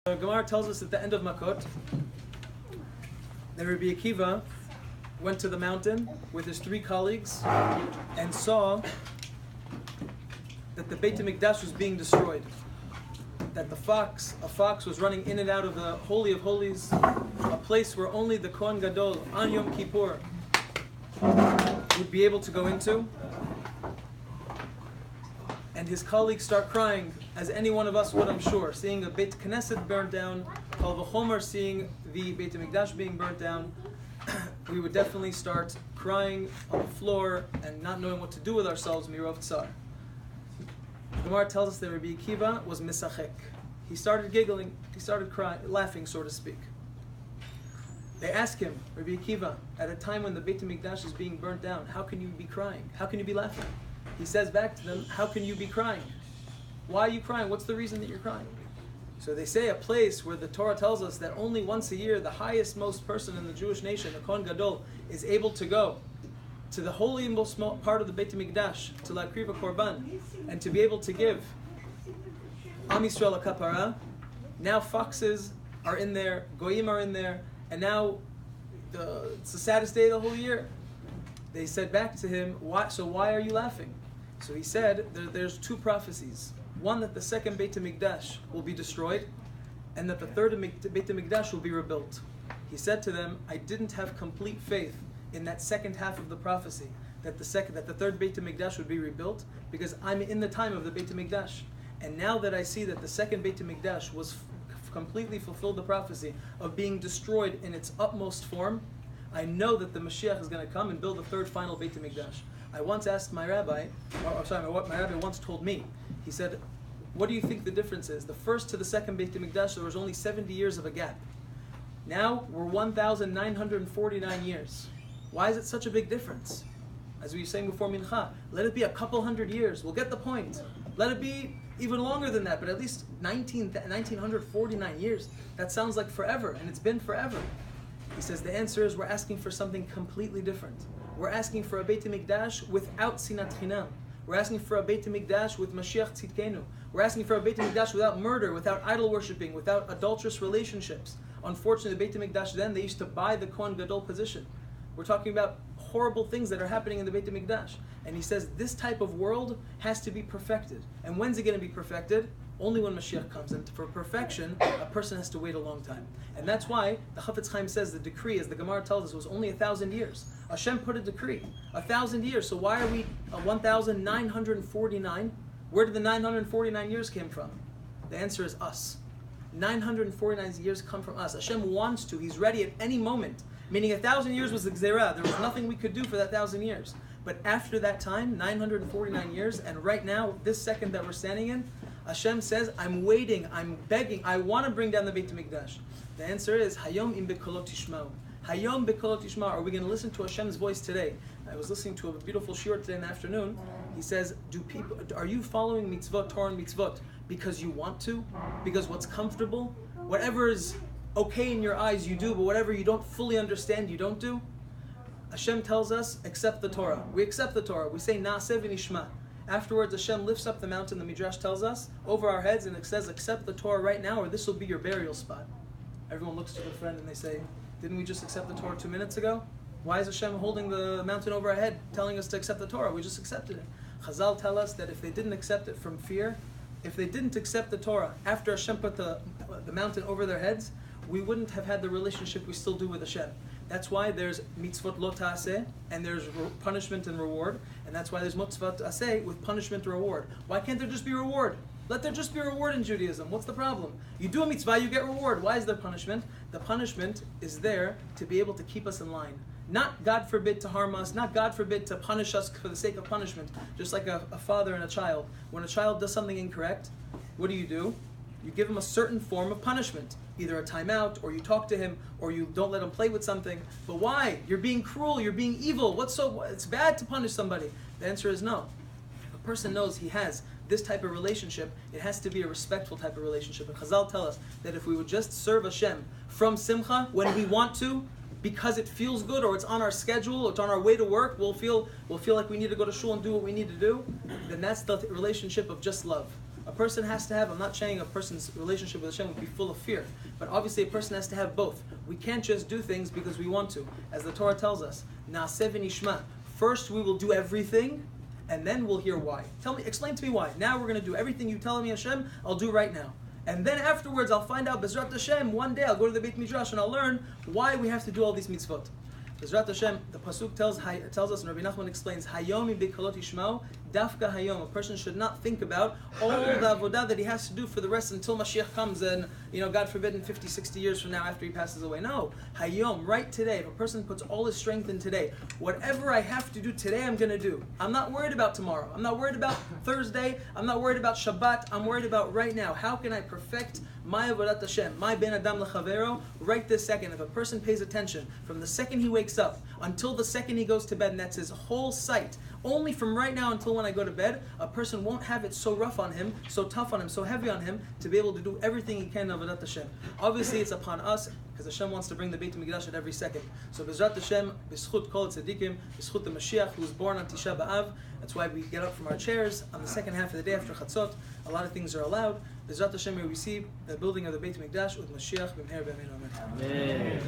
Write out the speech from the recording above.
The Gemara tells us at the end of Makot that Rebbi Akiva went to the mountain with his 3 colleagues and saw that the Beit Hamikdash was being destroyed. That a fox was running in and out of the Holy of Holies, a place where only the Kohen Gadol on Yom Kippur would be able to go into. And his colleagues start crying, as any one of us would, I'm sure, seeing a Beit Knesset burned down, Kal V'chomer seeing the Beit Hamikdash being burnt down. We would definitely start crying on the floor and not knowing what to do with ourselves, mirov tsar. The Gemara tells us that Rebbi Akiva was misachek. He started giggling, he started crying, laughing, so to speak. They ask him, Rebbi Akiva, at a time when the Beit Hamikdash is being burnt down, how can you be crying? How can you be laughing? He says back to them, how can you be crying? Why are you crying? What's the reason that you're crying? So they say a place where the Torah tells us that only once a year the highest most person in the Jewish nation, the Kohen Gadol, is able to go to the holy most part of the Beit Hamikdash, to la kriva korban, and to be able to give Am Yisrael a kapara. Now foxes are in there, goyim are in there, and now it's the saddest day of the whole year. They said back to him, why are you laughing? So he said, there's 2 prophecies. One, that the second Beit HaMikdash will be destroyed, and that the third Beit HaMikdash will be rebuilt. He said to them, I didn't have complete faith in that second half of the prophecy, that the third Beit HaMikdash would be rebuilt, because I'm in the time of the Beit HaMikdash. And now that I see that the second Beit HaMikdash was completely fulfilled the prophecy of being destroyed in its utmost form, I know that the Mashiach is going to come and build the third final Beit HaMikdash. I once asked my rabbi, my rabbi once told me, he said, what do you think the difference is? The first to the second Beit HaMikdash, there was only 70 years of a gap. Now we're 1,949 years. Why is it such a big difference? As we were saying before Mincha, let it be a couple hundred years. We'll get the point. Let it be even longer than that, but at least 1,949 years. That sounds like forever, and it's been forever. He says the answer is we're asking for something completely different. We're asking for a Beit HaMikdash without Sinat Chinam. We're asking for a Beit HaMikdash with Mashiach Tzidkenu. We're asking for a Beit HaMikdash without murder, without idol worshipping, without adulterous relationships. Unfortunately, the Beit HaMikdash then, they used to buy the Kohen Gadol position. We're talking about horrible things that are happening in the Beit HaMikdash. And he says this type of world has to be perfected. And when's it going to be perfected? Only when Mashiach comes. And for perfection, a person has to wait a long time. And that's why the Chafetz Chaim says the decree, as the Gemara tells us, was only 1,000 years. Hashem put a decree, 1,000 years. So why are we 1,949? Where did the 949 years came from? The answer is us. 949 years come from us. Hashem wants to. He's ready at any moment. Meaning 1,000 years was the Gzerah. There was nothing we could do for that 1,000 years. But after that time, 949 years, and right now, this second that we're standing in, Hashem says, I'm waiting, I'm begging, I want to bring down the Beit HaMikdash. The answer is, Hayom im bekolot tishma'u. Hayom bekolot tishma'u. Are we going to listen to Hashem's voice today? I was listening to a beautiful shiur today in the afternoon. He says, are you following mitzvot, Torah and mitzvot, because you want to? Because what's comfortable? Whatever is okay in your eyes, you do, but whatever you don't fully understand, you don't do? Hashem tells us, accept the Torah. We accept the Torah. We say, Na'aseh v'nishma. Afterwards, Hashem lifts up the mountain, the Midrash tells us, over our heads, and it says, accept the Torah right now, or this will be your burial spot. Everyone looks to their friend and they say, didn't we just accept the Torah 2 minutes ago? Why is Hashem holding the mountain over our head, telling us to accept the Torah? We just accepted it. Chazal tell us that if they didn't accept it from fear, if they didn't accept the Torah after Hashem put the mountain over their heads, we wouldn't have had the relationship we still do with Hashem. That's why there's mitzvot lo ta'aseh, and there's punishment and reward, and that's why there's mitzvot ta'aseh with punishment and reward. Why can't there just be reward? Let there just be reward in Judaism. What's the problem? You do a mitzvah, you get reward. Why is there punishment? The punishment is there to be able to keep us in line. Not, God forbid, to harm us, not, God forbid, to punish us for the sake of punishment. Just like a father and a child. When a child does something incorrect, what do? You give him a certain form of punishment. Either a timeout, or you talk to him, or you don't let him play with something. But why? You're being cruel, you're being evil. It's bad to punish somebody. The answer is no. If a person knows he has this type of relationship, it has to be a respectful type of relationship. And Chazal tell us that if we would just serve Hashem from Simcha when we want to, because it feels good, or it's on our schedule, or it's on our way to work, we'll feel like we need to go to shul and do what we need to do, then that's the relationship of just love. A person has to have, I'm not saying a person's relationship with Hashem would be full of fear, but obviously a person has to have both. We can't just do things because we want to. As the Torah tells us, Na'aseh v'nishma. First we will do everything, and then we'll hear why. Explain to me why. Now we're going to do everything you tell me, Hashem, I'll do right now. And then afterwards I'll find out, Bezrat Hashem, one day I'll go to the Beit Hamikdash and I'll learn why we have to do all these mitzvot. Bezrat Hashem, the pasuk tells us, and Rabbi Nachman explains, Hayom b'kolot yishma'u, dafka hayom. A person should not think about all the avodah that he has to do for the rest until Mashiach comes and, God forbid, in 50, 60 years from now after he passes away. No, hayom, right today. If a person puts all his strength in today, whatever I have to do today, I'm going to do. I'm not worried about tomorrow. I'm not worried about Thursday. I'm not worried about Shabbat. I'm worried about right now. How can I perfect my avodat Hashem, my ben adam lechavero, right this second? If a person pays attention from the second he wakes up until the second he goes to bed, and that's his whole sight, only from right now until when I go to bed, a person won't have it so rough on him, so tough on him, so heavy on him, to be able to do everything he can of avodat Hashem. Obviously, it's upon us, because Hashem wants to bring the Beit Hamikdash at every second. So, Bezrat Hashem, B'schut Kol Tzadikim, B'schut the Mashiach, who was born on Tisha B'Av. That's why we get up from our chairs on the second half of the day after Chatzot. A lot of things are allowed. Bezrat Hashem, may we see the building of the Beit Hamikdash with Mashiach b'mher b'yameinu. Amen.